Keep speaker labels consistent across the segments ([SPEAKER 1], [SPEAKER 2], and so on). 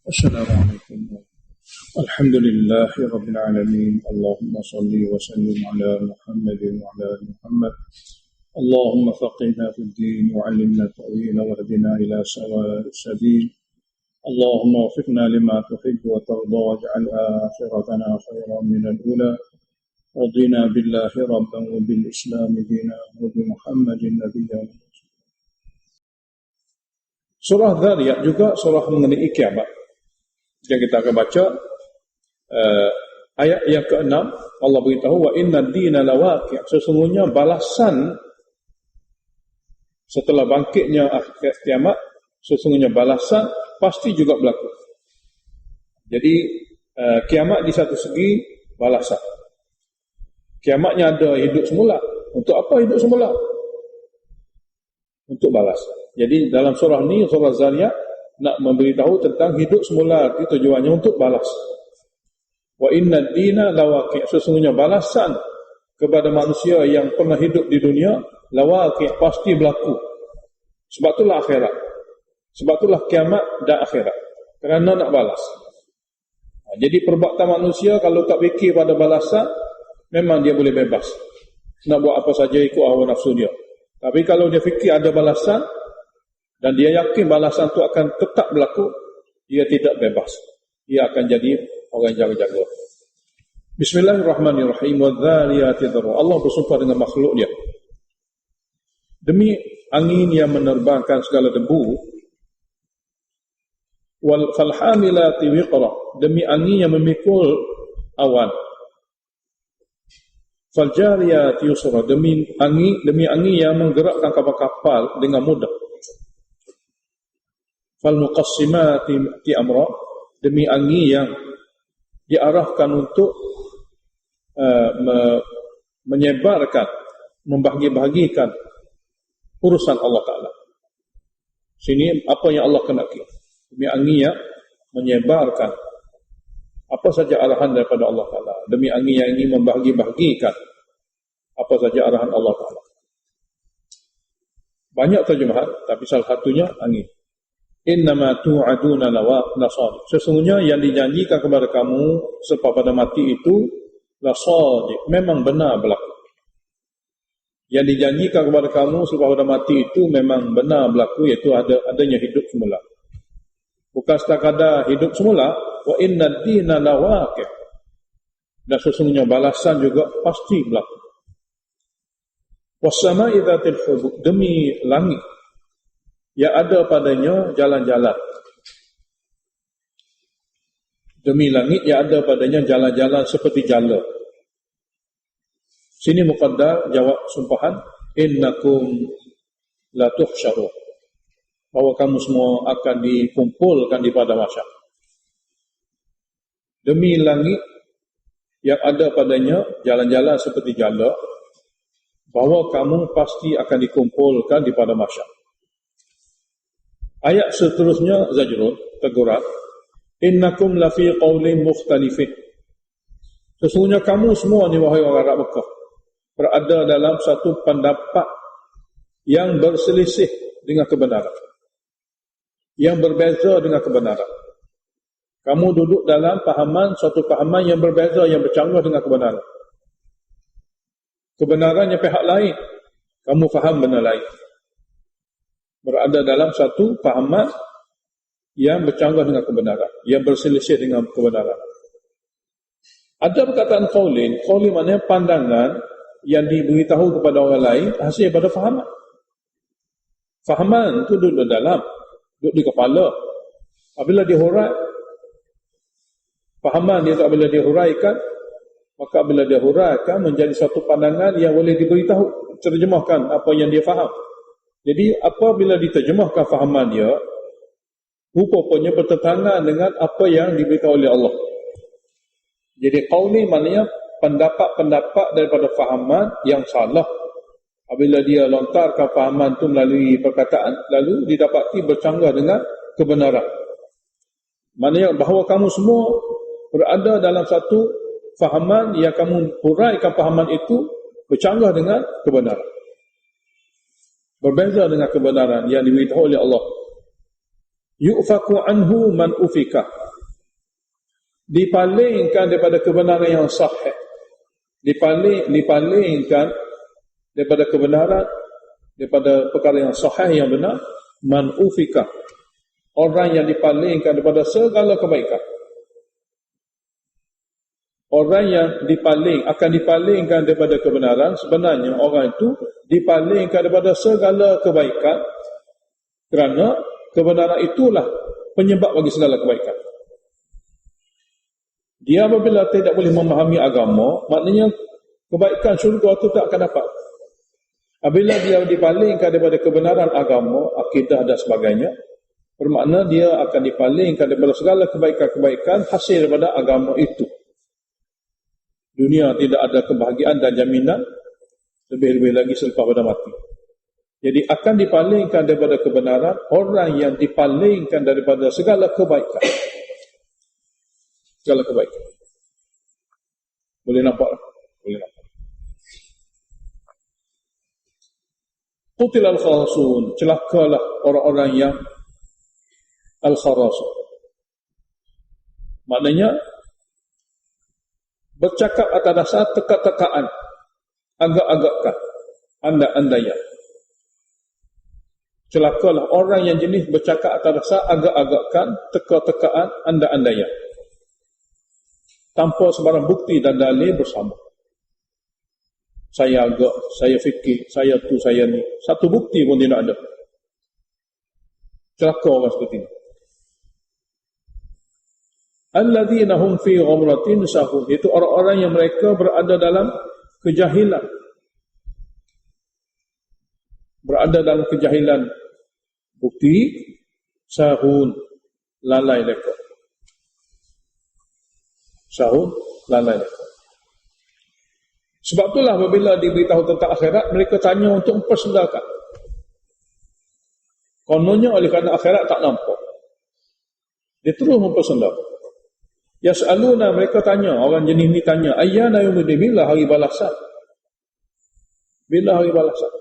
[SPEAKER 1] السلام عليكم. الحمد لله رب العالمين. اللهم صل وسلم على محمد وعلى آل محمد. اللهم فقهنا في الدين وعلمنا التأويل واهدنا إلى سواء السبيل. اللهم وفقنا لما تحب وترضى واجعل آخرتنا خيرا من الأولى. رضينا بالله ربا وبالإسلام دينا وبمحمد نبيا. Surah Dzariyat juga surah mengenai kiamat. Yang kita akan baca ayat yang ke-6, Allah beritahu wa inna ad-dina lawaqi', sesungguhnya balasan setelah bangkitnya akhir kiamat, sesungguhnya balasan pasti juga berlaku. Jadi kiamat di satu segi balasan. Kiamatnya ada hidup semula. Untuk apa hidup semula? Untuk balas. Jadi dalam surah ni, surah Dzariyat, nak memberitahu tentang hidup semula, itu tujuannya untuk balas. Wa inna ad-dina lawaqi', sesungguhnya balasan kepada manusia yang pernah hidup di dunia, lawaqi', pasti berlaku. Sebab itulah akhirat. Sebab itulah kiamat dan akhirat. Kerana nak balas. Jadi perbuatan manusia kalau tak fikir pada balasan, memang dia boleh bebas. Nak buat apa saja ikut hawa nafsu dia. Tapi kalau dia fikir ada balasan, dan dia yakin balasan itu akan tetap berlaku, dia tidak bebas. Dia akan jadi orang jaga-jaga. Bismillahirrahmanirrahim. Wadzariyati dzarwa. Allah bersumpah dengan makhluknya. Demi angin yang menerbangkan segala debu. Wal falhamilati wiqra. Demi angin yang memikul awan. Faljariyati yusra. Demi angin yang menggerakkan kapal-kapal dengan mudah. Falmuqassimati amra, demi angin yang diarahkan untuk menyebarkan, membahagi-bahagikan urusan Allah Ta'ala. Sini apa yang Allah kenaki. Demi angin yang menyebarkan apa saja arahan daripada Allah Ta'ala. Demi angin yang ingin membahagi-bahagikan apa saja arahan Allah Ta'ala. Banyak terjemahan, tapi salah satunya angin. Innama tu'aduna lasadiq. Sesungguhnya yang dijanjikan kepada kamu selepas pada mati itu lasadiq, memang benar berlaku. Yang dijanjikan kepada kamu selepas pada mati itu memang benar berlaku, iaitu adanya hidup semula. Bukan sekadar hidup semula, wa inna ad-dina lawaqi'. Dan sesungguhnya balasan juga pasti berlaku. Was-sama'i dzatil hubuk, demi langit yang ada padanya jalan-jalan. Demi langit yang ada padanya jalan-jalan seperti jala. Sini muqaddar jawab sumpahan, innakum la tuhsyarun, bahawa kamu semua akan dikumpulkan di pada mahsyar. Demi langit yang ada padanya jalan-jalan seperti jala, bahawa kamu pasti akan dikumpulkan di pada mahsyar. Ayat seterusnya zajrun, teguran. Innakum lafi qawlin mukhtalifin. Sesungguhnya kamu semua ni wahai orang Arab Mekah berada dalam satu pendapat yang berselisih dengan kebenaran, yang berbeza dengan kebenaran. Kamu duduk dalam suatu pahaman yang berbeza, yang bercanggah dengan kebenaran. Kebenarannya pihak lain, kamu faham benar lain. Berada dalam satu fahaman yang bercanggah dengan kebenaran, yang berselisih dengan kebenaran. Ada perkataan qaulin maknanya pandangan yang diberitahu kepada orang lain hasil daripada fahaman. Fahaman itu duduk dalam, duduk di kepala. Apabila dihurai, fahaman itu apabila dihuraikan, maka apabila dihuraikan menjadi satu pandangan yang boleh diberitahu, terjemahkan apa yang dia faham. Jadi apabila diterjemahkan fahaman dia, rupanya bertentangan dengan apa yang diberitahu oleh Allah. Jadi qauli maknanya pendapat-pendapat daripada fahaman yang salah. Apabila dia lontarkan fahaman itu melalui perkataan, lalu didapati bercanggah dengan kebenaran. Maknanya bahawa kamu semua berada dalam satu fahaman yang kamu huraikan fahaman itu bercanggah dengan kebenaran. Berbeza dengan kebenaran yang diberitahu oleh Allah. yu'faku anhu man ufika. dipalingkan daripada kebenaran yang sahih, dipalingkan daripada kebenaran, daripada perkara yang sahih yang benar, man ufika, orang yang dipalingkan daripada segala kebaikan. Orang yang akan dipalingkan daripada kebenaran, sebenarnya orang itu dipalingkan daripada segala kebaikan, kerana kebenaran itulah penyebab bagi segala kebaikan. Dia apabila tidak boleh memahami agama, maknanya kebaikan syurga itu tak akan dapat. Apabila dia dipalingkan daripada kebenaran agama, akidah dan sebagainya, bermakna dia akan dipalingkan daripada segala kebaikan-kebaikan hasil daripada agama itu. Dunia tidak ada kebahagiaan dan jaminan, lebih-lebih lagi selepas pada mati. Jadi akan dipalingkan daripada kebenaran orang yang dipalingkan daripada segala kebaikan. Segala kebaikan. Boleh nampak? Boleh nampak. Qutil al-kharasun, celakalah orang-orang yang al-kharasun. Maknanya bercakap atas dasar teka-tekaan, agak-agakkan, anda-andaian. Celakalah orang yang jenis bercakap atas dasar agak-agakkan, teka-tekaan, anda-andaian, tanpa sebarang bukti dan dalil bersama. Saya agak, saya fikir, saya tu, saya ni. Satu bukti pun tidak ada. Celaka orang seperti ini. Alladzina hum fi ghamratin sahun, itu orang-orang yang mereka berada dalam kejahilan. Berada dalam kejahilan. Bukti sahun, lalai mereka. Sahun, lalai mereka. Sebab itulah apabila diberitahu tentang akhirat, mereka tanya untuk mempersendakan. Kononnya oleh kerana akhirat tak nampak, dia terus mempersendakan. Yas'aluna, mereka tanya, orang jenis ni tanya, ayyana yaumuddin, bila hari balasan? Bila hari balasan?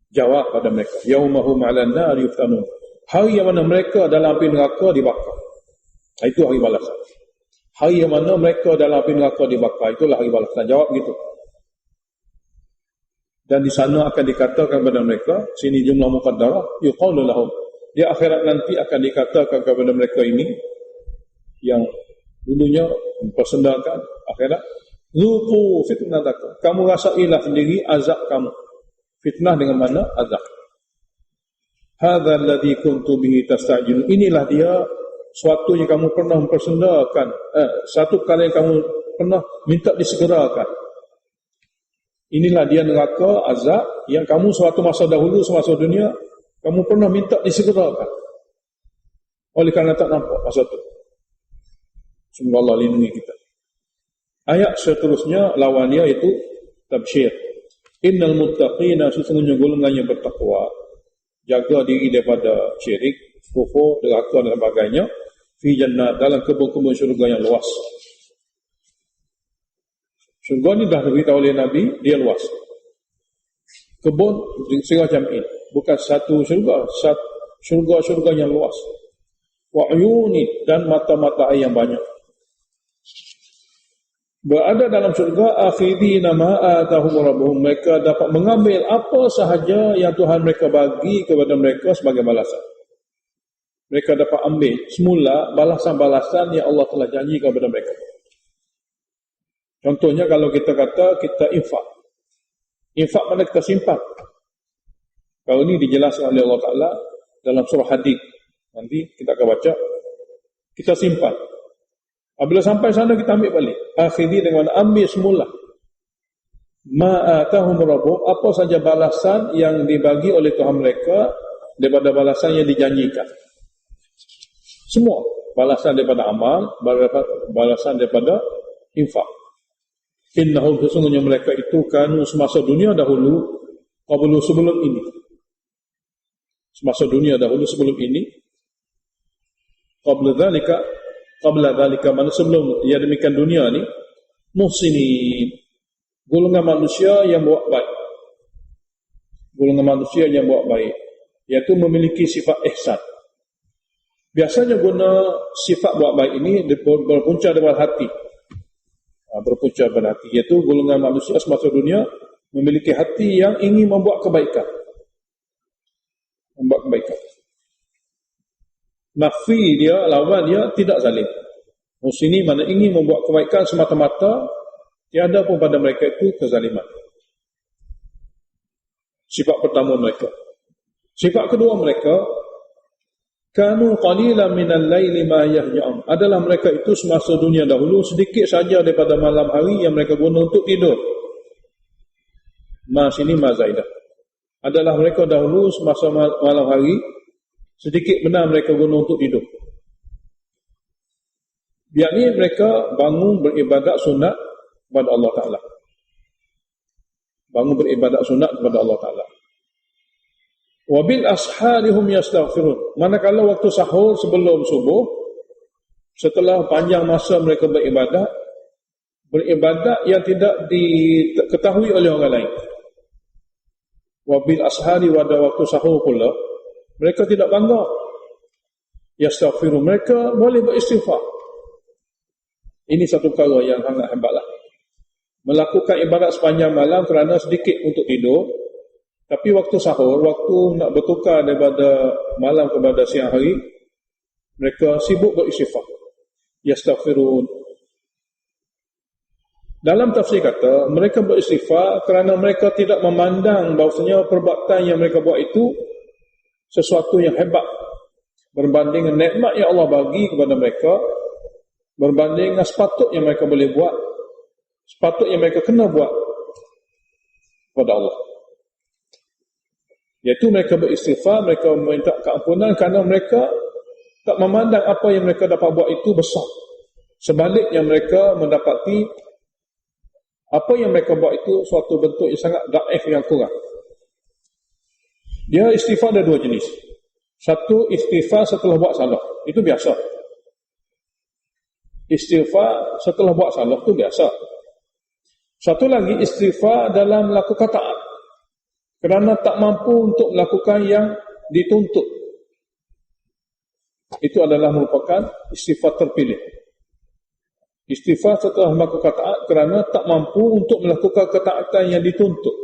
[SPEAKER 1] Jawab pada mereka, yaumahum 'alan nar yuftanun, hari yang mana mereka dalam api neraka dibakar. Itu hari balasan. Hari yang mana mereka dalam api neraka dibakar, itulah hari balasan. Jawab begitu. Dan di sana akan dikatakan kepada mereka, sini jumlah muqaddarah, yuqalu lahum, di akhirat nanti akan dikatakan kepada mereka ini yang dulunya mempersendakan akhirat, zuqu fitnatakum, kamu rasailah sendiri azab kamu. Fitnah dengan mana? Azab. Hadza alladhi kuntu bihi tastajilun, inilah dia suatu yang kamu pernah mempersendakan, satu kali yang kamu pernah minta disegerakan. Inilah dia neraka azab yang kamu suatu masa dahulu, semasa dunia, kamu pernah minta disegerakan. Oleh kerana tak nampak masa itu. Semoga Allah lindungi kita. Ayat seterusnya lawannya itu tabsyir. Innal muttaqina, sesungguhnya golongan yang bertakwa, jaga diri daripada syirik, kufur, derhaka dan sebagainya, fi jannah, dalam kebun-kebun syurga yang luas. Syurga ni dah diberitahu oleh Nabi, dia luas. Kebun semacam ini, bukan satu syurga, syurga-syurga yang luas. Wa uyuni, dan mata-mata air yang banyak. Berada dalam syurga, akhidina ma atahum rabbuhum, mereka dapat mengambil apa sahaja yang Tuhan mereka bagi kepada mereka sebagai balasan. Mereka dapat ambil semula balasan-balasan yang Allah telah janji kepada mereka. Contohnya kalau kita kata kita infak. Infak mana kita simpan. Kalau ini dijelaskan oleh Allah Ta'ala dalam surah Hadid. Nanti kita akan baca. Kita simpan. Apabila sampai sana kita ambil balik. Akhiri dengan ambil semula. Ma'atahum rabbuhum, apa saja balasan yang dibagi oleh Tuhan mereka daripada balasan yang dijanjikan. Semua. Balasan daripada amal, balasan daripada infak. Innahum, sesungguhnya mereka itu kanu semasa dunia dahulu, qablu, sebelum ini. Semasa dunia dahulu sebelum ini. Qabla dzalika, mana sebelum ya demikian dunia ni, muhsinin, golongan manusia yang buat baik. Golongan manusia yang buat baik, iaitu memiliki sifat ihsan. Biasanya guna sifat buat baik ini berpunca daripada hati. Berpunca daripada hati, iaitu golongan manusia semasa dunia memiliki hati yang ingin membuat kebaikan. Nafi dia, lawan dia tidak zalim. Sini mana ingin membuat kebaikan semata-mata, tiada pun pada mereka itu kezaliman. Sifat pertama mereka. Sifat kedua mereka, kanu qalilan minal laili ma yahja'un. Adalah mereka itu semasa dunia dahulu sedikit saja daripada malam hari yang mereka guna untuk tidur. Ma sini ma zaidah. Adalah mereka dahulu semasa malam hari sedikit benar mereka guna untuk tidur. Yakni mereka bangun beribadat sunat kepada Allah Ta'ala. Bangun beribadat sunat kepada Allah Ta'ala. Wabil asharihum yastaghfirun. Manakala waktu sahur sebelum subuh, setelah panjang masa mereka beribadat yang tidak diketahui oleh orang lain. Wabil ashari, pada waktu sahur pula, mereka tidak bangga. Yastaghfirun, mereka boleh beristighfar. Ini satu perkara yang sangat hebatlah. Melakukan ibadat sepanjang malam kerana sedikit untuk tidur, tapi waktu sahur, waktu nak bertukar daripada malam kepada siang hari, mereka sibuk beristighfar. Yastaghfirun. Dalam tafsir kata, mereka beristighfar kerana mereka tidak memandang bahawasanya perbuatan yang mereka buat itu sesuatu yang hebat berbanding dengan nikmat yang Allah bagi kepada mereka, berbanding dengan sepatutnya mereka boleh buat, sepatutnya mereka kena buat kepada Allah. Iaitu mereka beristighfar, mereka meminta keampunan kerana mereka tak memandang apa yang mereka dapat buat itu besar. Sebaliknya mereka mendapati apa yang mereka buat itu suatu bentuk yang sangat daif, yang kurang. Dia istighfar ada dua jenis. Satu, istighfar setelah buat salah. Itu biasa. Istighfar setelah buat salah itu biasa. Satu lagi, istighfar dalam melakukan taat, kerana tak mampu untuk melakukan yang dituntut. Itu adalah merupakan istighfar terpilih. Istighfar setelah melakukan taat kerana tak mampu untuk melakukan ketaatan yang dituntut.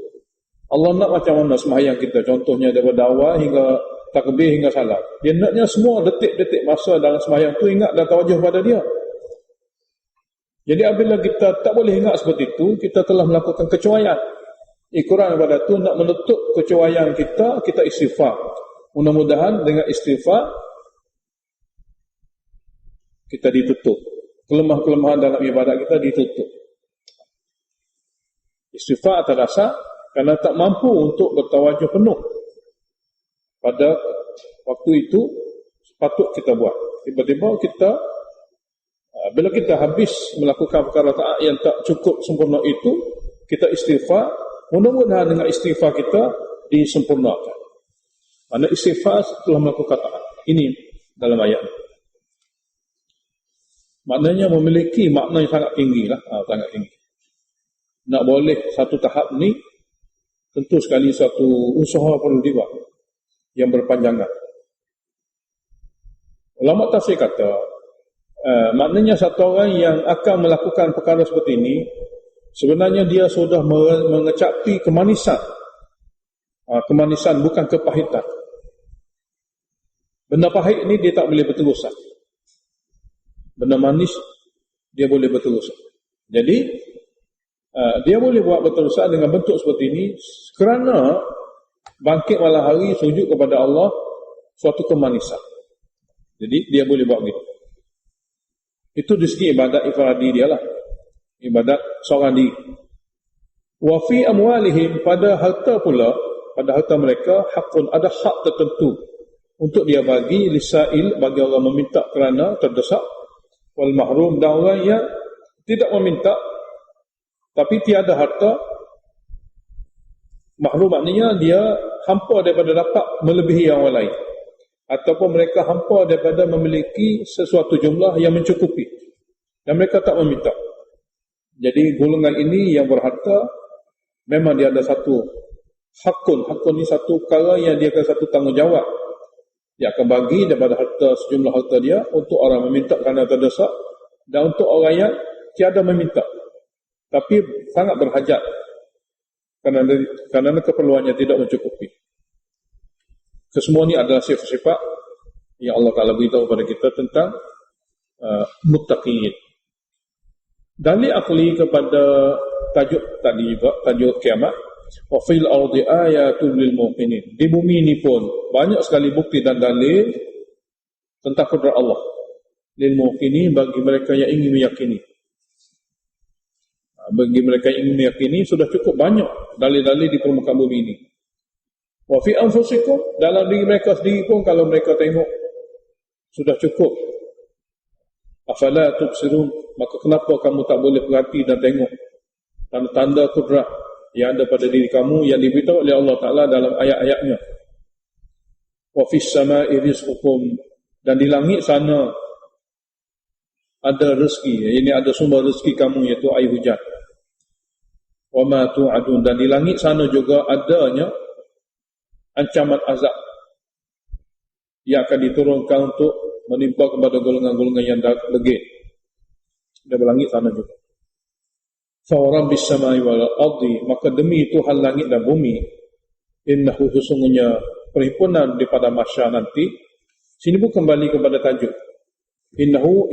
[SPEAKER 1] Allah nak macam mana sembahyang kita, contohnya daripada awal hingga takbir hingga salam. Dia naknya semua detik-detik masa dalam sembahyang tu ingat dan tawajuh pada dia. Jadi apabila kita tak boleh ingat seperti itu, kita telah melakukan kecuaian. Kurang daripada itu, nak menutup kecuaian kita istighfar. Mudah-mudahan dengan istighfar kita ditutup. Kelemah-kelemahan dalam ibadat kita ditutup. Istighfar atas dasar kerana tak mampu untuk bertawajuh penuh pada waktu itu sepatut kita buat. Tiba-tiba kita, bila kita habis melakukan perkara taat yang tak cukup sempurna itu, kita istighfar. Mudah-mudahan dengan istighfar kita disempurnakan. Mana istighfar setelah melakukan taat. Ini dalam ayat ini. Maknanya memiliki makna yang sangat tinggi lah, sangat tinggi. Nak boleh satu tahap ni, tentu sekali satu usaha perlu dibuat yang berpanjangan. Ulama tafsir kata, maknanya satu orang yang akan melakukan perkara seperti ini, sebenarnya dia sudah mengecapi kemanisan. Kemanisan bukan kepahitan. Benda pahit ni dia tak boleh berterusan. Benda manis dia boleh berterusan. Jadi dia boleh buat berterusan dengan bentuk seperti ini kerana bangkit malam hari sujud kepada Allah suatu kemanisan. Jadi dia boleh buat begitu. Itu dari segi ibadat ifradi dia lah, ibadat seorang diri. Wa fi amwalihim, pada harta pula, pada harta mereka hakun, ada hak tertentu untuk dia bagi lisail, bagi orang meminta kerana terdesak, wal mahrum, dan orang yang tidak meminta tapi tiada harta. Mahrum maknanya dia hampa daripada dapat melebihi yang orang lain, ataupun mereka hampa daripada memiliki sesuatu jumlah yang mencukupi dan mereka tak meminta. Jadi golongan ini yang berharta memang dia ada satu hakun. Hakun ni satu perkara yang dia ada satu tanggungjawab Dia akan bagi daripada harta, sejumlah harta dia untuk orang meminta kerana terdesak, dan untuk orang yang tiada meminta tapi sangat berhajat kerana keperluannya tidak mencukupi. Kesemua ini adalah sifat-sifat yang Allah Ta'ala beritahu kepada kita tentang muttaqin. Dalil akli kepada tajuk tadi juga, tajuk kiamat, wa fil ardi ayatul lil muqinin. Di bumi ini pun banyak sekali bukti dan dalil tentang kudrat Allah lil muqinin, bagi mereka yang ingin meyakini. Bagi mereka yang ingin meyakini sudah cukup banyak dalil-dalil di permukaan bumi ini. Wa fi anfusikum, dalam diri mereka sendiri pun kalau mereka tengok sudah cukup. Afala tubsirun, maka kenapa kamu tak boleh perhati dan tengok tanda-tanda kudrat yang ada pada diri kamu yang diberitahu oleh Allah Ta'ala dalam ayat-ayatnya. Wa fis sama'i rizqukum, dan di langit sana ada rezeki, ini ada sumber rezeki kamu, iaitu air hujan. Wa ma tu'adun, dan di langit sana juga adanya ancaman azab yang akan diturunkan untuk menimpa kepada golongan-golongan yang degil. Dari langit sana juga. Fa rabbis samai wal ardi, maka demi Tuhan langit dan bumi, innahu, sesungguhnya perhimpunan daripada mahsyar nanti. Sini pun kembali kepada tajuk. Innahu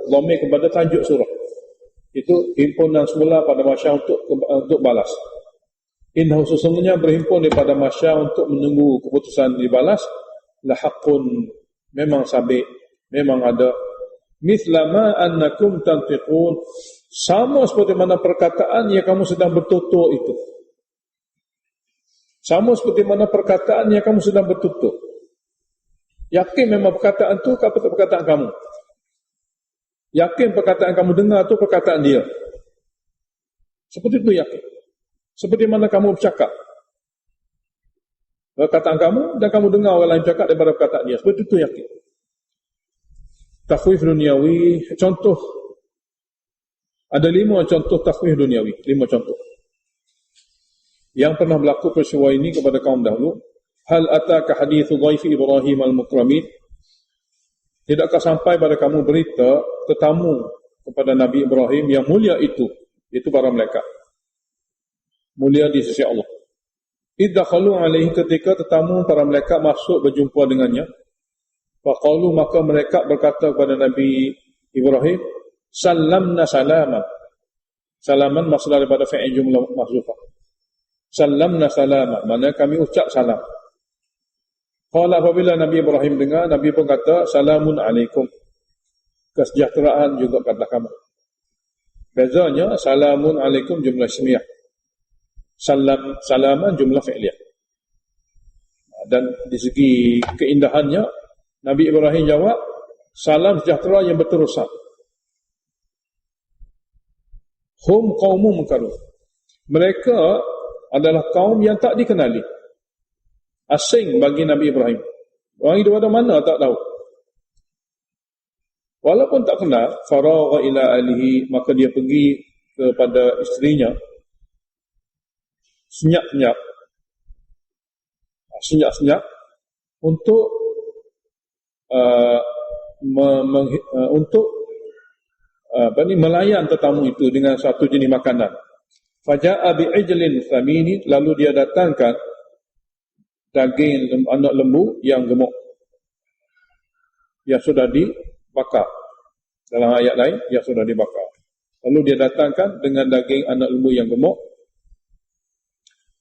[SPEAKER 1] dhamir kepada tajuk surah. Itu himpunan semula pada mahsyar untuk balas. Innahu, sesungguhnya berhimpun daripada mahsyar untuk menunggu keputusan dibalas. La haqqun, memang sabit, memang ada. Mithla ma annakum tantiqun, sama seperti mana perkataan yang kamu sedang bertutur itu. Sama seperti mana perkataan yang kamu sedang bertutur. Yakin memang perkataan itu perkataan kamu. Yakin perkataan kamu dengar itu perkataan dia. Seperti itu yakin. Seperti mana kamu bercakap. Perkataan kamu dan kamu dengar orang lain cakap daripada perkataan dia. Seperti itu yakin. Takhwif duniawi, contoh. Ada 5 contoh takhwif duniawi. 5 contoh. Yang pernah berlaku peristiwa ini kepada kaum dahulu. Hal ataka hadithu dhaifi Ibrahim al-mukramin. Tidakkah sampai pada kamu berita tetamu kepada Nabi Ibrahim yang mulia itu para malaikat. Mulia di sisi Allah. Idza khalu alaihi, ketika tetamu para malaikat masuk berjumpa dengannya. Faqalu, maka mereka berkata kepada Nabi Ibrahim, salamna salaman. Salaman maksud daripada fi'il jumlah mahzufah. Salamna salaman, mana kami ucap salam. Qala, apabila Nabi Ibrahim dengar, Nabi pun kata, salamun alaikum. Kesejahteraan juga kata kamu. Bezanya, salamun alaikum jumlah ismiyah. Salaman jumlah fi'liyah. Dan di segi keindahannya, Nabi Ibrahim jawab, salam sejahtera yang berterusan. Hum qaumun munkarun. Mereka adalah kaum yang tak dikenali. Asing bagi Nabi Ibrahim. Orang itu ada mana tak tahu. Walaupun tak kenal, faragha ila alihi, maka dia pergi kepada isterinya. Senyap-senyap untuk melayan tetamu itu dengan satu jenis makanan. Faja'a bi'ijlin thamini, lalu dia datangkan daging anak lembu yang gemuk yang sudah dibakar. Dalam ayat lain, yang sudah dibakar. Lalu dia datangkan dengan daging anak lembu yang gemuk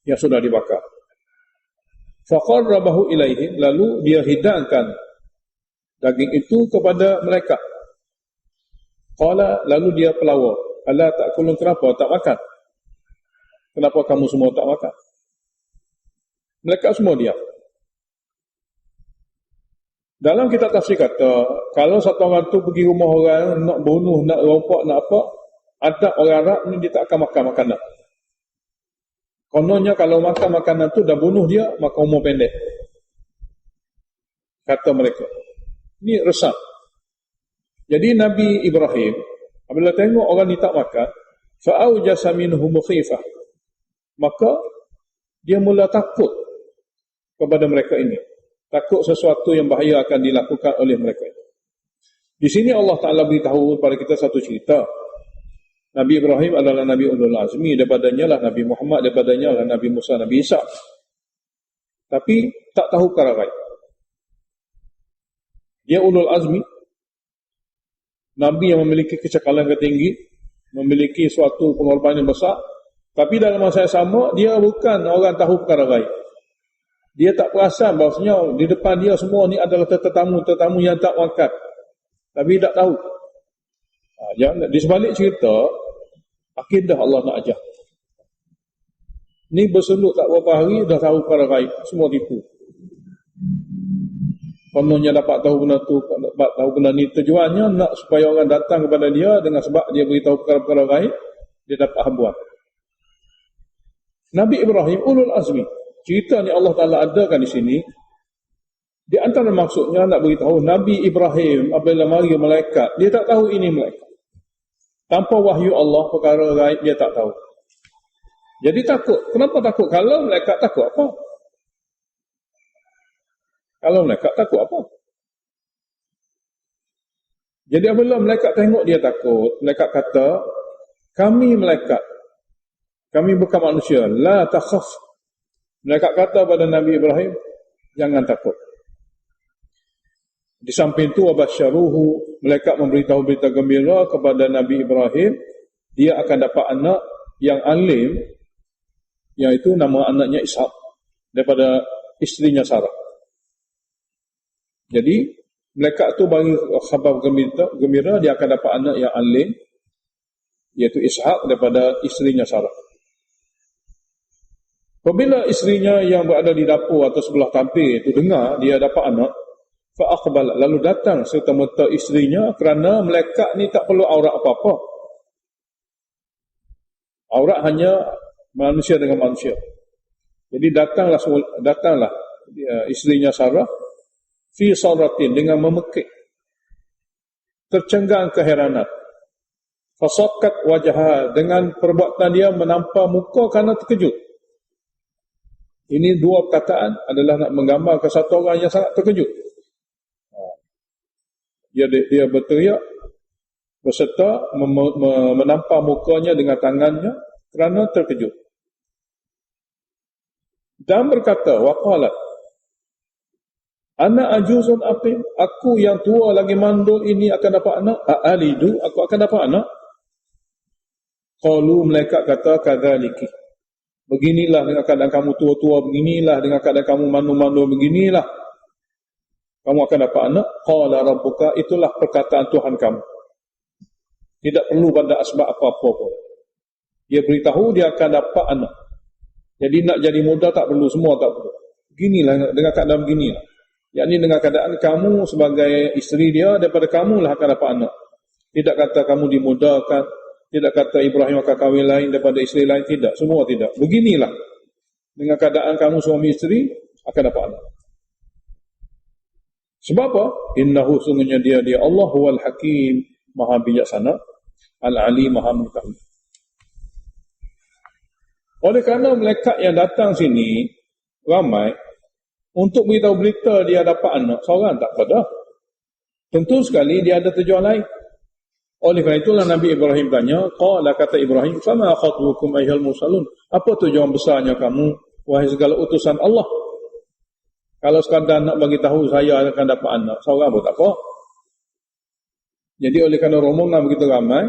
[SPEAKER 1] yang sudah dibakar. Faqarrabahu ilaihim, lalu dia hidangkan daging itu kepada mereka. Qala, lalu dia pelawak, ala ta'kulun, kenapa tak makan? Kenapa kamu semua tak makan? Mereka semua diam. Dalam kitab tafsir kata, kalau satu orang tu pergi rumah orang nak bunuh, nak rompak, nak apa, ada orang Arab ni dia tak akan makan makanan. Kononnya kalau makan makanan tu dah bunuh dia, maka umur pendek. Kata mereka. Ini resah. Jadi Nabi Ibrahim, apabila tengok orang ni tak makan, fa'aujasa minhum khifah, maka dia mula takut kepada mereka ini. takut sesuatu yang bahaya akan dilakukan oleh mereka. Di sini Allah Ta'ala beritahu kepada kita satu cerita. Nabi Ibrahim adalah Nabi Ulul Azmi, daripadanya lah Nabi Muhammad, daripadanya lah Nabi Musa, Nabi Isa. Tapi tak tahu perkara gaib. Dia Ulul Azmi, Nabi yang memiliki kecekalan yang tinggi, memiliki suatu pengorbanan yang besar, tapi dalam masa yang sama, dia bukan orang tahu perkara gaib. Dia tak perasan bahawasanya di depan dia semua ni adalah tetamu yang tak wakat. Tapi tak tahu. Di sebalik cerita, akidah Allah nak ajar. Ni berselut tak berapa hari, dah tahu perkara gaib. Semua tipu. Kononnya dapat tahu benda tu, dapat tahu benda ni, tujuannya nak supaya orang datang kepada dia dengan sebab dia beritahu perkara-perkara gaib, dia dapat habuan. Nabi Ibrahim Ulul Azmi. Cerita ni Allah Ta'ala adakan di sini. Di antara maksudnya nak beritahu Nabi Ibrahim apabila mari malaikat, dia tak tahu ini malaikat. Tanpa wahyu Allah, perkara gaib dia tak tahu. Jadi takut. Kenapa takut? Kalau malaikat takut apa? Kalau malaikat takut apa? Jadi apabila malaikat tengok dia takut, malaikat kata, kami malaikat, kami bukan manusia, la takhaf. Malaikat kata pada Nabi Ibrahim, jangan takut. Di samping itu, wabasyaruhu, malaikat memberitahu berita gembira kepada Nabi Ibrahim, dia akan dapat anak yang alim, iaitu nama anaknya Ishak, daripada isterinya Sarah. Jadi, malaikat itu bagi khabar gembira, dia akan dapat anak yang alim, iaitu Ishak, daripada isterinya Sarah. Apabila isterinya yang berada di dapur atau sebelah tampil itu dengar dia dapat anak, fa'aqbal, lalu datang serta-merta isterinya, kerana malaikat ni tak perlu aurat apa-apa. Aurat hanya manusia dengan manusia. Jadi datanglah isterinya Sarah fi saratin, dengan memekik, tercenggang keheranan. Fasaqat wajha, dengan perbuatan dia menampak muka kerana terkejut. Ini dua perkataan adalah nak menggambarkan satu orang yang sangat terkejut. Dia berteriak berserta menampar mukanya dengan tangannya kerana terkejut. Dan berkata, waqalat, ana ajuzun aqim, aku yang tua lagi mandul ini akan dapat anak. Alidu, aku akan dapat anak. Qalu, malaikat kata, kadzaliki, beginilah dengan keadaan kamu tua-tua, beginilah dengan keadaan kamu mandu-mandu, beginilah kamu akan dapat anak. Qala rabbuka, itulah perkataan Tuhan kamu. Tidak perlu pada asbab apa-apa pun. Dia beritahu dia akan dapat anak. Jadi nak jadi muda tak perlu, semua tak perlu. Beginilah dengan keadaan beginilah. Yakni dengan keadaan kamu sebagai isteri dia, daripada kamulah akan dapat anak. Tidak kata kamu dimudahkan, tidak kata Ibrahim akan kahwin lain daripada isteri lain, tidak, semua tidak. Beginilah dengan keadaan kamu suami isteri akan dapat anak. Sebab apa? Innahu, sungguhnya dia Allah huwal hakim, maha bijaksana, al-alim, maha mengetahui. Oleh kerana malaikat yang datang sini ramai untuk beritahu berita dia dapat anak, seorang tak pada. Tentu sekali dia ada tujuan lain. Oleh kerana itulah Nabi Ibrahim tanya, qala, kata Ibrahim, fama khatbukum ayyuhal mursalun, apa tujuan besarnya kamu wahai segala utusan Allah? Kalau sekadar nak bagi tahu saya akan dapat anak, seorang pun tak apa. Jadi oleh kerana rombongan begitu ramai,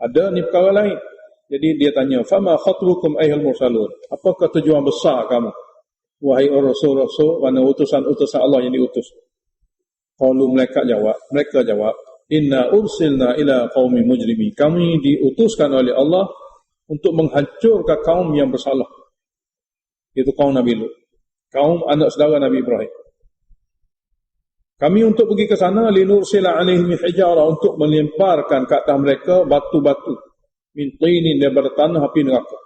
[SPEAKER 1] ada ni perkara lain. Jadi dia tanya, fama khatbukum ayyuhal mursalun, apakah tujuan besar kamu wahai rasul-rasul, mana utusan-utusan Allah yang diutus? Qalu, mereka jawab, inna ursilna ila qaumi mujrimin, kami diutuskan oleh Allah untuk menghancurkan kaum yang bersalah. Itu kaum Nabi Lut, kaum anak saudara Nabi Ibrahim. Kami untuk pergi ke sana, linursila alaihim hijara, untuk melemparkan ke atas mereka batu-batu, min tinin, daripada tanah api neraka,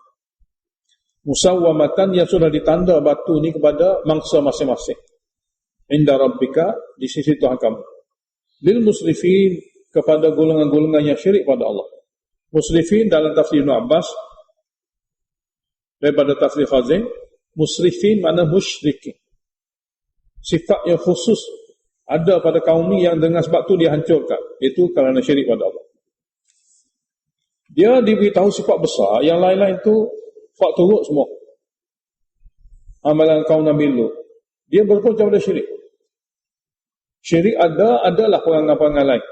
[SPEAKER 1] musawwamatan, yang sudah ditanda batu ni kepada mangsa masing-masing, inda rabbika, di sisi Tuhan kamu, lil musrifin, kepada golongan-golongan yang syirik pada Allah. Musrifin dalam tafsir Ibn Abbas, daripada tafsir Khazin, musrifin makna musyrikin. sifat yang khusus ada pada kaum ni yang dengan sebab tu dia hancurkan, itu kerana syirik pada Allah. Dia diberitahu sifat besar, yang lain-lain tu fak turut semua. Amalan kaum Nabi Lut, dia berpunca pada syirik. Syirik adalah perangai-perangai lain.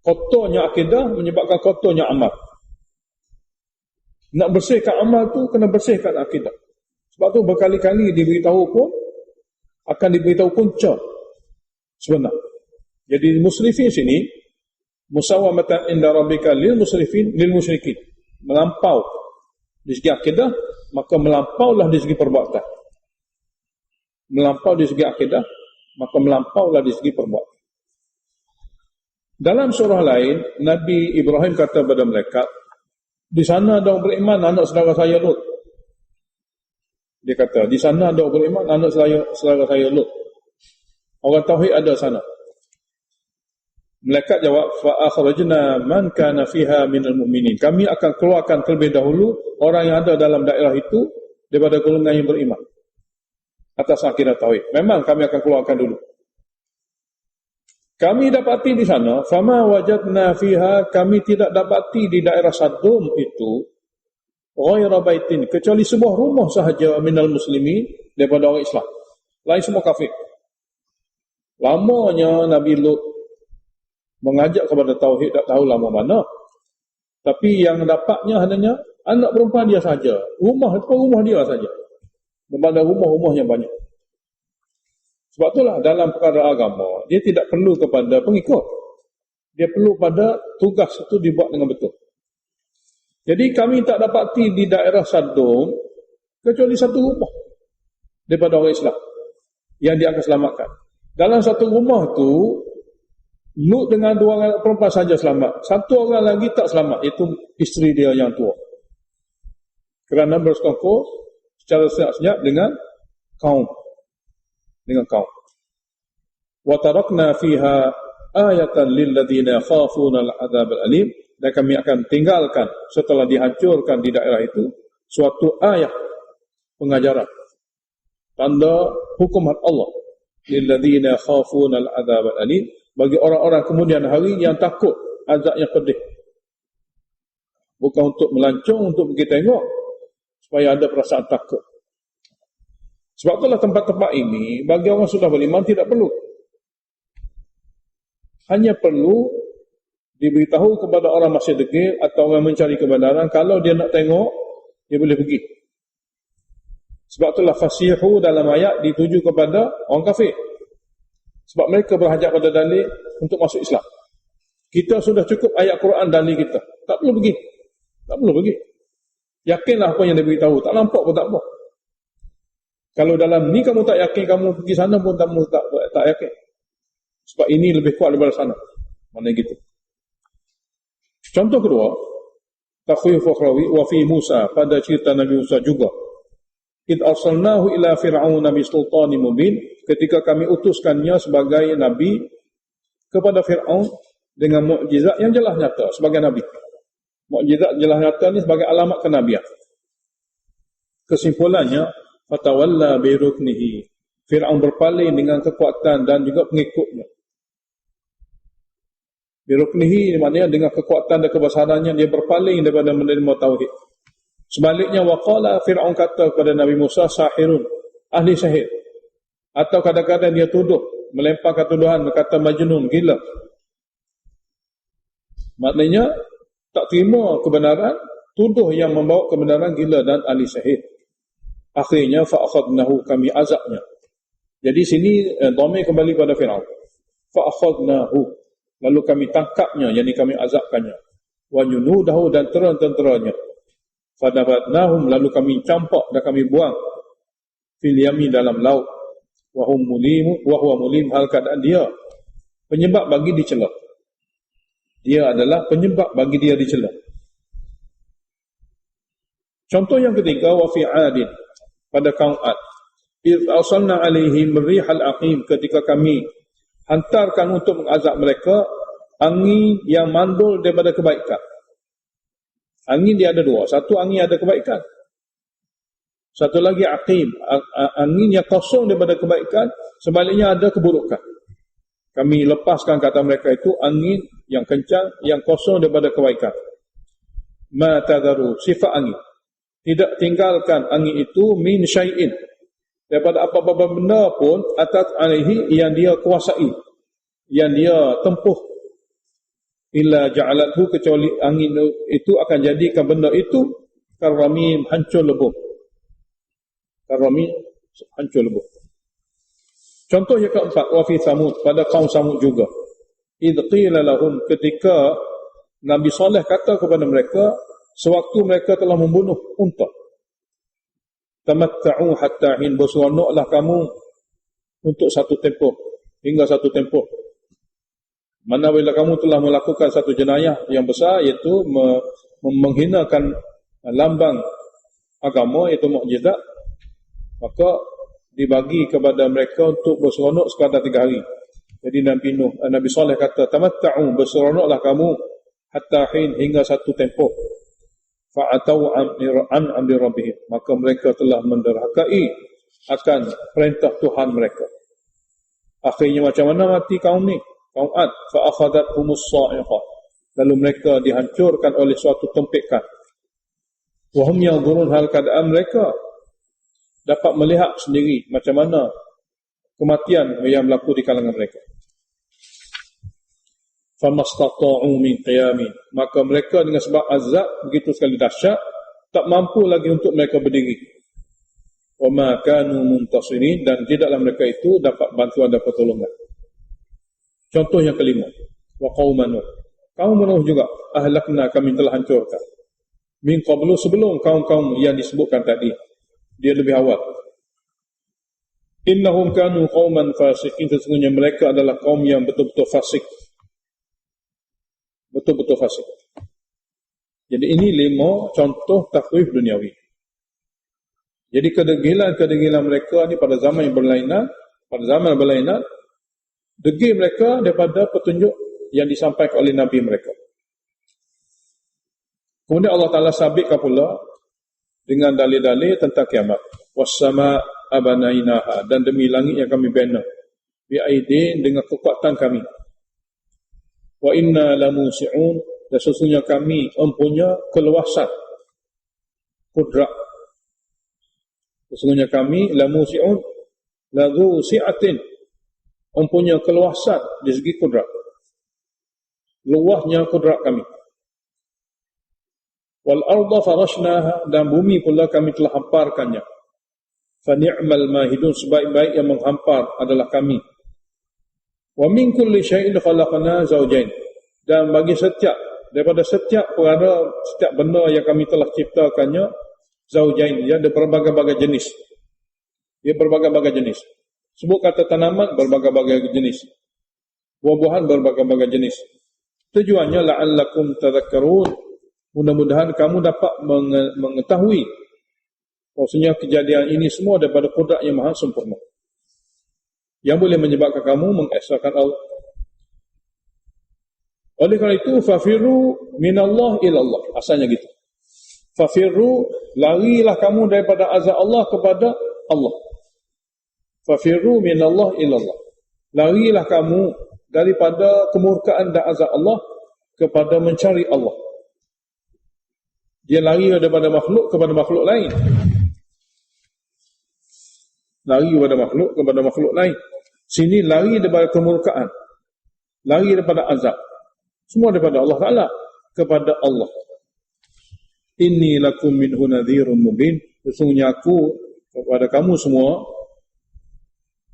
[SPEAKER 1] Kotornya akidah menyebabkan kotornya amal. Nak bersihkan amal tu kena bersihkan akidah. Sebab tu berkali-kali diberitahu pun akan diberitahu punca sebenar. Jadi musrifin sini musawamatan inda rabbika lil musrifin lil musyrikin, melampau di segi akidah, maka melampaulah di segi perbuatan. Melampau di segi akidah, maka melampaulah di segi perbuatan. Dalam surah lain, Nabi Ibrahim kata kepada mereka, di sana ada orang beriman anak saudara saya Lut. Dia kata, di sana ada orang beriman anak saudara saya Lut. Orang tauhid ada sana. Malaikat jawab, fa akhrajna man kana fiha minal mu'minin. Kami akan keluarkan terlebih dahulu orang yang ada dalam daerah itu daripada golongan yang beriman atas akidah tauhid. Memang kami akan keluarkan dulu. Kami dapati di sana, fama wajadna fiha, kami tidak dapati di daerah Sodom itu ghaira baitin, kecuali sebuah rumah sahaja minal muslimin, daripada orang Islam. Lain semua kafir. Lamanya Nabi Lut mengajak kepada tauhid, tak tahu lama mana. Tapi yang dapatnya hanya anak perempuan dia saja. Rumah dia saja. Daripada rumah-rumahnya banyak. Sebab itulah dalam perkara agama, dia tidak perlu kepada pengikut. Dia perlu pada tugas itu dibuat dengan betul. Jadi kami tak dapati di daerah Sodom kecuali satu rumah daripada orang Islam yang dia akan selamatkan. Dalam satu rumah tu, Lut dengan dua orang perempuan saja selamat. Satu orang lagi tak selamat, itu isteri dia yang tua. Kerana bersekongkol secara senyap-senyap dengan kaum. Wa tarakna fiha ayatan lil ladzina yakhafuna al-'adzab al-alim, dan kami akan tinggalkan setelah dihancurkan di daerah itu suatu ayat pengajaran, tanda hukum Allah lil ladzina yakhafuna al-'adzab al-alim, bagi orang-orang kemudian hari yang takut azab yang pedih. Bukan untuk melancong, untuk pergi tengok supaya ada perasaan takut. Sebab itulah tempat-tempat ini bagi orang sudah beriman tidak perlu. Hanya perlu diberitahu kepada orang masih degil atau orang mencari kebenaran, kalau dia nak tengok, dia boleh pergi. Sebab itulah fasihu dalam ayat dituju kepada orang kafir. Sebab mereka berhajat pada dalil untuk masuk Islam. Kita sudah cukup ayat Quran dalil kita. Tak perlu pergi. Tak perlu pergi. Yakinlah apa yang dia beritahu. Tak nampak pun tak apa. Kalau dalam ni kamu tak yakin, kamu pergi sana pun kamu tak yakin. Sebab ini lebih kuat daripada sana. Mana gitu. Contoh kedua, takhwif ukhrawi wa fi Musa, pada cerita Nabi Musa juga. Id arsalnahu ila fir'auna bi sultanin mubin, ketika kami utuskannya sebagai nabi kepada Fir'aun dengan mukjizat yang jelas nyata sebagai nabi. Mukjizat jelas nyata ni sebagai alamat kenabian. Kesimpulannya, fatawalla bi ruknihi, Fir'aun berpaling dengan kekuatan dan juga pengikutnya. Bi ruknihi maknanya dengan kekuatan dan kebesarannya dia berpaling daripada menerima tauhid. Sebaliknya, waqala, Fir'aun kata kepada Nabi Musa, sahirun, ahli sihir. Atau kadang-kadang dia tuduh, melemparkan tuduhan, kata majnun, gila. Maknanya tak terima kebenaran, tuduh yang membawa kebenaran, gila dan ahli sihir. Akhirnya fa'akhadnahu, kami azabnya. Jadi sini dhamir kembali pada Fir'aun. Fa'akhadnahu, lalu kami tangkapnya, yakni kami azabkannya. Wa junudahu, dan tentera-tenteranya. Fadabatnahum, lalu kami campak dan kami buang fil yami, dalam laut. Wa huwa mulim, hal keadaan dia penyebab bagi dicela. Dia adalah penyebab bagi dia dicela. Contoh yang ketiga, wa fi 'adin, pada kaum Ad. Iz arsalna 'alaihim rihal aqim, ketika kami hantarkan untuk mengazab mereka angin yang mandul daripada kebaikan. Angin dia ada dua. Satu, angin ada kebaikan. Satu lagi aqim, angin yang kosong daripada kebaikan, sebaliknya ada keburukan. Kami lepaskan kata mereka itu angin yang kencang, yang kosong daripada kebaikan. Ma tadharu, sifat angin. Tidak tinggalkan angin itu min syai'in, daripada apa-apa benda pun atat alaihi yang dia kuasai, yang dia tempuh, illa ja'alathu, kecuali angin itu akan jadikan benda itu karamim, hancur lebur. Karamim, hancur lebur. Contoh yang keempat, wa fi Samud, pada kaum Samud juga. Idh qila lahum, ketika Nabi Saleh kata kepada mereka sewaktu mereka telah membunuh unta, tamatta'u hatta hin, berseronoklah kamu untuk satu tempoh, hingga satu tempoh. Mana bila kamu telah melakukan satu jenayah yang besar, iaitu menghinakan lambang agama, iaitu mukjizat, maka dibagi kepada mereka untuk berseronok sekadar 3 hari. Jadi Nabi Saleh kata, tamatta'u, berseronoklah kamu hatta hin, hingga satu tempoh. Fa'atau an amri rabbihim, maka mereka telah menderhakai akan perintah Tuhan mereka. Akhirnya macam mana mati kaum ni? Kaum Ad, fa'akhadhathumus sa'iqah, lalu mereka dihancurkan oleh suatu tempikan. Wa hum yanzurun, hal keadaan mereka dapat melihat sendiri macam mana kematian yang berlaku di kalangan mereka. Famastata'u min qiyamin, maka mereka dengan sebab azab begitu sekali dahsyat, tak mampu lagi untuk mereka berdiri. Wa ma kanu muntasirin, dan tidaklah mereka itu dapat bantuan dan pertolongan. Contoh yang kelima, wa qauman Nuh, kaum Nuh juga ahlakna, kami telah hancurkan. Min qablu, sebelum kaum-kaum yang disebutkan tadi, dia lebih awal. Innahum kanu qauman fasiqin, sesungguhnya mereka adalah kaum yang betul-betul fasik. Betul-betul fasik. Jadi ini 5 contoh takwif duniawi. Jadi kedegilan mereka ni pada zaman yang berlainan, degil mereka daripada petunjuk yang disampaikan oleh Nabi mereka. Kemudian Allah Ta'ala sabitkan pula dengan dalil-dalil tentang kiamat. Was-sama abanainaha, dan demi langit yang kami bina, bi'aidin, dengan kekuatan kami. Wa inna lamusi'un, dan sesungguhnya kami mempunyai keluasan kudrat. Sesungguhnya kami lamusi'un, ladhu si'atin, mempunyai keluasan di segi kudrat. Luasnya kudrat kami. Wal arda farashnaha, dan bumi pula kami telah hamparkannya. Fa ni'mal mahidun, sebaik-baik yang menghampar adalah kami. Wa min kulli syai'in khalaqna zawjain, dan bagi daripada setiap perkara, setiap benda yang kami telah ciptakannya, zawjain, dia ada berbagai-bagai jenis. Dia berbagai-bagai jenis. Sebut kata tanaman, berbagai-bagai jenis. Buah-buahan, berbagai-bagai jenis. Tujuannya la'allakum tadhakkarun, mudah-mudahan kamu dapat mengetahui bahwasanya kejadian ini semua daripada kudrat yang maha sempurna, yang boleh menyebabkan kamu mengesahkan Allah. Oleh kerana itu, fafiru minallah ilallah, asalnya gitu. Fafiru, larilah kamu daripada azab Allah kepada Allah. Fafiru minallah ilallah, larilah kamu daripada kemurkaan dan azab Allah kepada mencari Allah. Dia lari daripada makhluk kepada makhluk lain. Lari daripada makhluk kepada makhluk lain. Sini lari daripada kemurkaan, lari daripada azab. Semua daripada Allah Ta'ala kepada Allah. Inni lakum minhu nadhirun mubin, sesungguhnya aku kepada kamu semua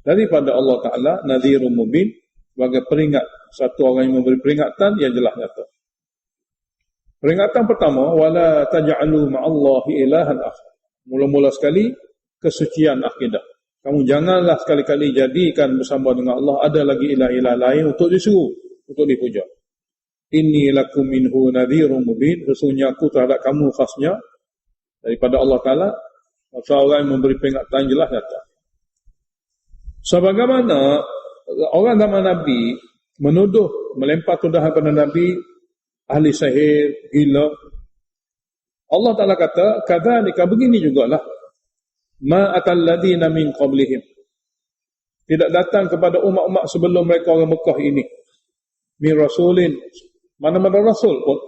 [SPEAKER 1] daripada Allah Ta'ala nadhirun mubin, sebagai peringat, satu orang yang memberi peringatan yang jelas nyata. Peringatan pertama, wala taj'alu ma'allahi ilahan akhar. Mula-mula sekali kesucian akidah. Kamu janganlah sekali-kali jadikan bersama dengan Allah ada lagi ilah-ilah lain untuk disuruh, untuk dipuja. Inni lakum minhu nadhirun mubin, sesungguhnya aku terhadap kamu khasnya daripada Allah Ta'ala seorang yang memberi peringatan jelas nyata. Sebagaimana orang zaman Nabi menuduh, melempar tuduhan kepada Nabi ahli sihir, gila, Allah Ta'ala kata, kadzalika, begini jugalah ma atal ladina min qablihim, tidak datang kepada umat-umat sebelum mereka orang Mekah ini, min rasulin, mana-mana rasul pun,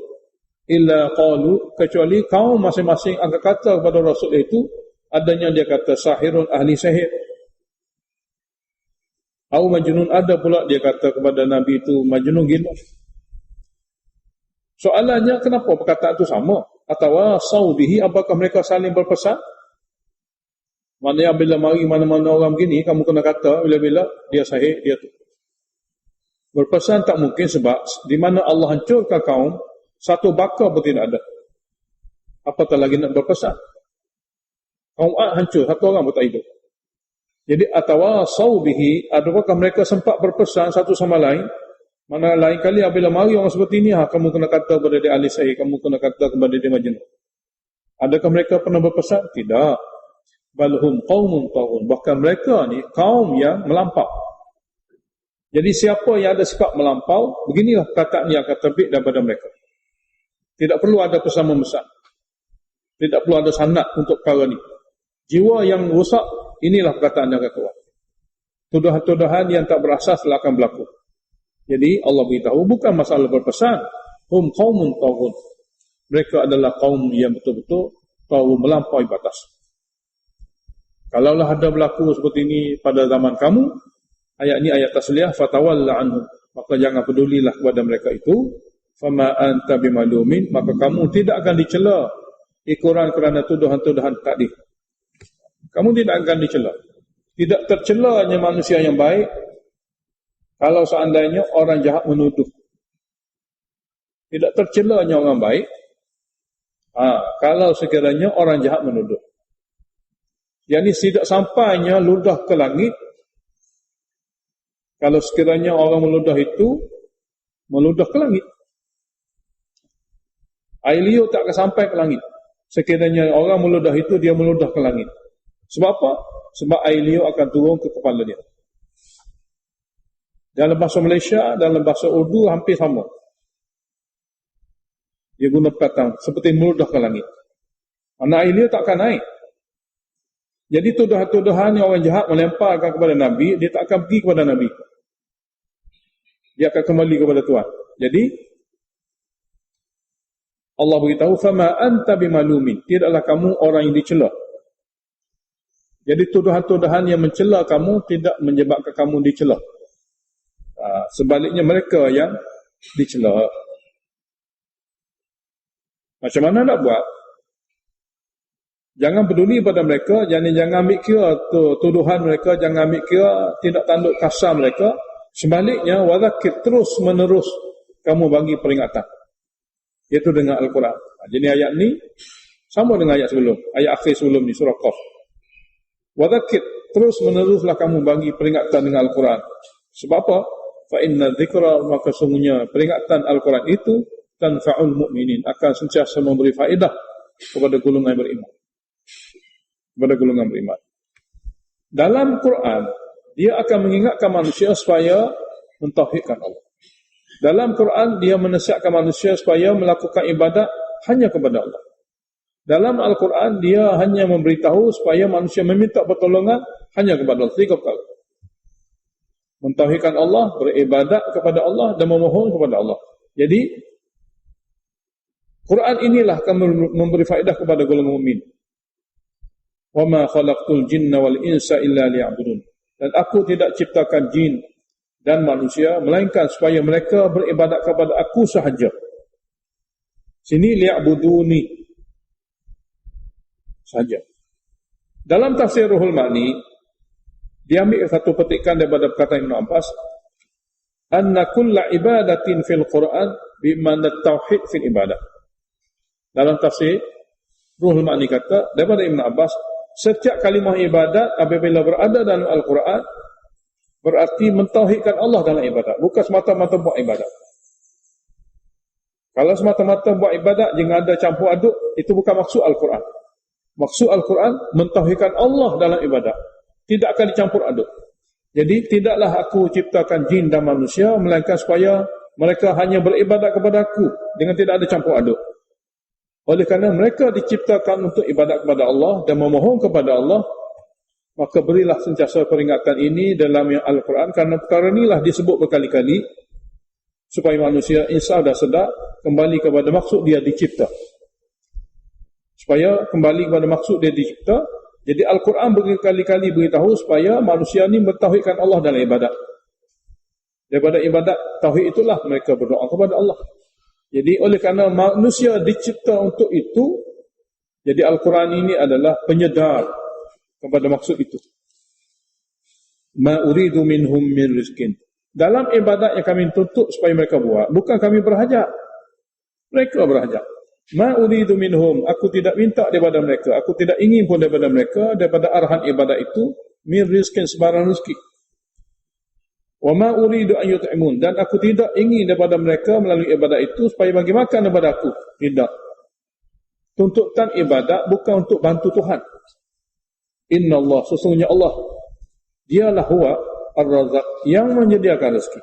[SPEAKER 1] illa qalu, kecuali kaum masing-masing akan kata kepada rasul itu, adanya dia kata sahirun, ahli sihir, atau majnun, ada pula dia kata kepada Nabi itu majnun gila. Soalannya, kenapa perkataan itu sama? Atawasau bihi, apakah mereka saling berpesan? Maknanya bila mari mana-mana orang begini, kamu kena kata bila-bila dia sahih, dia tu. Berpesan tak mungkin, sebab di mana Allah hancurkan kaum, satu bakar pun tidak ada. Apatah lagi nak berpesan. Kaum Ad hancur, satu orang pun tak hidup. Jadi atawasau bihi, adakah mereka sempat berpesan satu sama lain? Mana lain kali bila mari orang seperti ini, kamu kena kata kepada dia ahli sahih, kamu kena kata kepada dia majnun. Adakah mereka pernah berpesan? Tidak. Balhum qaumun taghun, bahkan mereka ni kaum yang melampau. Jadi siapa yang ada sifat melampau, beginilah perkataan yang akan terbit daripada mereka. Tidak perlu ada pesan memesan, tidak perlu ada sanad untuk perkara ni. Jiwa yang rosak, inilah perkataan yang akan keluar. Tuduhan-tuduhan yang tak berasas akan berlaku. Jadi Allah beritahu bukan masalah berpesan, hum qaumun taghun, mereka adalah kaum yang betul-betul tahu melampaui batas. Kalaulah ada berlaku seperti ini pada zaman kamu, ayat ini ayat tasliyah, fatawalla anhum, maka jangan pedulilah kepada mereka itu, fama anta bimalumin, maka kamu tidak akan dicela ikuran kerana tuduhan-tuduhan tadi. Kamu tidak akan dicela. Tidak tercelanya manusia yang baik kalau seandainya orang jahat menuduh. Tidak tercelanya orang baik kalau sekiranya orang jahat menuduh. Yang tidak sampainya ludah ke langit. Kalau sekiranya orang meludah itu meludah ke langit, air liur tak akan sampai ke langit. Sekiranya orang meludah itu, dia meludah ke langit. Sebab apa? Sebab air liur akan turun ke kepala dia. Dalam bahasa Malaysia, dalam bahasa Urdu hampir sama. Dia guna perkataan seperti meludah ke langit. Mana air liur tak akan naik. Jadi tuduhan-tuduhan yang orang jahat melemparkan kepada Nabi, dia tak akan pergi kepada Nabi. Dia akan kembali kepada Tuhan. Jadi Allah beritahu, fama anta bimalumin, tidaklah kamu orang yang dicela. Jadi tuduhan-tuduhan yang mencela kamu tidak menyebabkan kamu dicela. Sebaliknya mereka yang dicela. Macam mana nak buat? Jangan peduli pada mereka, jangan ambil kira tuduhan mereka, jangan ambil kira tindak tanduk kasar mereka. Sebaliknya, wadzakir, terus menerus kamu bagi peringatan. Iaitu dengan Al-Quran. Jadi ayat ni sama dengan ayat sebelum, ayat akhir sebelum ni, surah Qaf. Wadzakir, terus meneruslah kamu bagi peringatan dengan Al-Quran. Sebab apa? Fa inna dzikra, maka sungguhnya peringatan Al-Quran itu tanfa'ul mu'minin, akan sentiasa memberi faedah kepada golongan beriman. Kepada golongan beriman. Dalam Quran, dia akan mengingatkan manusia supaya mentauhidkan Allah. Dalam Quran, dia menasihatkan manusia supaya melakukan ibadat hanya kepada Allah. Dalam Al-Quran, dia hanya memberitahu supaya manusia meminta pertolongan hanya kepada Allah. 3 perkara. Mentauhidkan Allah, beribadat kepada Allah, dan memohon kepada Allah. Jadi, Quran inilah akan memberi faedah kepada golongan mukmin. وَمَا خَلَقْتُ الْجِنَّ وَالْإِنسَ إِلَّا لِيَعْبُدُونَ, dan aku tidak ciptakan jin dan manusia melainkan supaya mereka beribadat kepada aku sahaja. Sini liya'buduni saja. Dalam tafsir Ruhul Ma'ni, diambil satu petikan daripada perkataan Ibn Abbas, anna kulla ibadatin fil Quran bimana tauhid fil ibadah. Dalam tafsir Ruhul Ma'ni kata daripada Ibn Abbas, setiap kalimah ibadat apabila berada dalam Al-Quran berarti mentauhidkan Allah dalam ibadat, bukan semata-mata buat ibadat. Kalau semata-mata buat ibadat jangan ada campur aduk, itu bukan maksud Al-Quran. Maksud Al-Quran mentauhidkan Allah dalam ibadat, tidak akan dicampur aduk. Jadi tidaklah aku ciptakan jin dan manusia melainkan supaya mereka hanya beribadat kepada aku dengan tidak ada campur aduk. Oleh kerana mereka diciptakan untuk ibadat kepada Allah dan memohon kepada Allah, Maka berilah sentiasa peringatan ini dalam yang Al-Quran, kerana perkara inilah disebut berkali-kali supaya manusia insaf dan sedar kembali kepada maksud dia dicipta. Supaya kembali kepada maksud dia dicipta. Jadi Al-Quran berkali-kali beritahu supaya manusia ni bertauhidkan Allah dalam ibadat. Daripada ibadat tauhid itulah mereka berdoa kepada Allah. Jadi oleh kerana manusia dicipta untuk itu, jadi Al-Quran ini adalah penyedar kepada maksud itu. Ma uridu minhum min rizqin. Dalam ibadat yang kami tuntut supaya mereka buat, bukan kami berhajat. Mereka berhajat. Ma uridu minhum, aku tidak minta daripada mereka, aku tidak ingin pun daripada mereka, daripada arahan ibadat itu, min rizqin, sebarang rezeki. Wa ma uridu an yut'imun, dan aku tidak ingin daripada mereka melalui ibadat itu supaya bagi makan daripada aku. Tidak. Tuntutan ibadat bukan untuk bantu Tuhan. Inna Allah, sesungguhnya Allah, dialah huwa ar-razaq, yang menyediakan rezeki.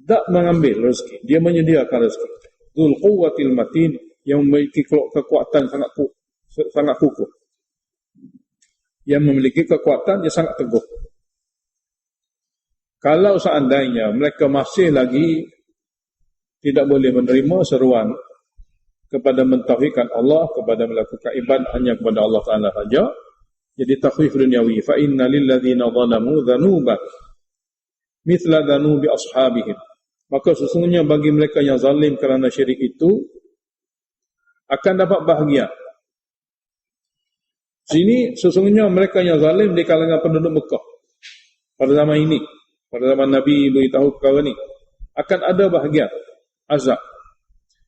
[SPEAKER 1] Tak mengambil rezeki, dia menyediakan rezeki. Dzul quwwatil matin, yang memiliki kekuatan sangat kukuh. Yang memiliki kekuatan, dia sangat teguh. Kalau seandainya mereka masih lagi tidak boleh menerima seruan kepada mentauhidkan Allah, kepada melakukan ibadah hanya kepada Allah Ta'ala saja, jadi takhwif duniawi. Fa inna lilladzina zalamu dhanuban mithla dhanubi ashabihim. Maka sesungguhnya bagi mereka yang zalim kerana syirik itu akan dapat bahagia. Sini sesungguhnya mereka yang zalim di kalangan penduduk Mekah pada zaman ini, pada zaman Nabi beritahu perkara ni, akan ada bahagia, azab.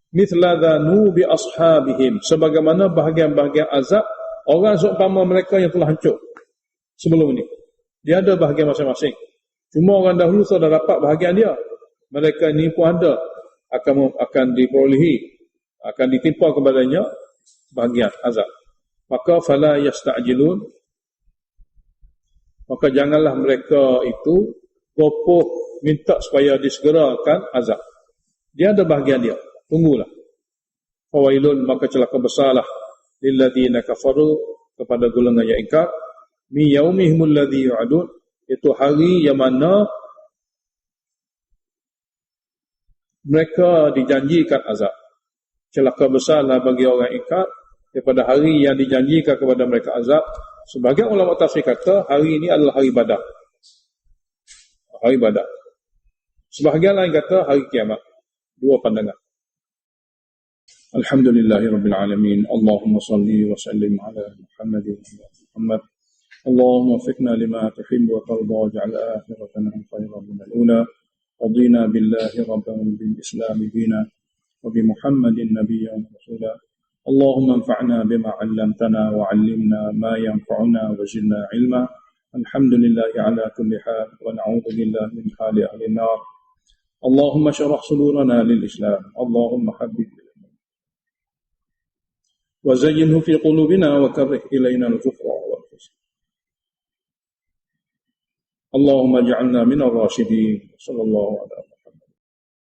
[SPEAKER 1] Mithla dhanubi ashabihim, sebagaimana bahagian-bahagian azab orang seumpama mereka yang telah hancur sebelum ini. Dia ada bahagian masing-masing. Cuma orang dahulu sudah dapat bahagian dia. Mereka ini pun ada akan diperolehi, akan ditimpa kepadanya bahagian azab. Maka fala yasta'jilun, maka janganlah mereka itu kopoh minta supaya disegerakan azab. Dia ada bahagian dia, tunggulah. Fawailun, maka celaka besarlah lilladzina kafaru, kepada golongan yang ingkar, mi yaumihimul ladzi yu'adun, itu hari yang mana mereka dijanjikan azab. Celaka besarlah bagi orang ingkar daripada hari yang dijanjikan kepada mereka azab. Sebagian ulama tafsir kata hari ini adalah hari Badar. Hari Badar. Sebahagian lain kata hari kiamat. Dua pandangan. Alhamdulillahirabbil alamin. Allahumma salli wa sallim ala Muhammadin wa Muhammad. Allahumma waffiqna lima tuhibbu wa tarda waj'al akhiratana khayran min al-ula. رضينا بالله ربا وبالإسلام دينا وبمحمد نبيا ورسولا. اللهم انفعنا بما علمتنا وعلمنا ما ينفعنا وزدنا علما. الحمد لله على كل حال ونعوذ بالله من حال أهل النار. اللهم اشرح صدورنا للإسلام. اللهم حبب وزينه في قلوبنا وكره إلينا الكفر والفسق. اللهم اجعلنا من الراشدين. صلى الله عليه وسلم.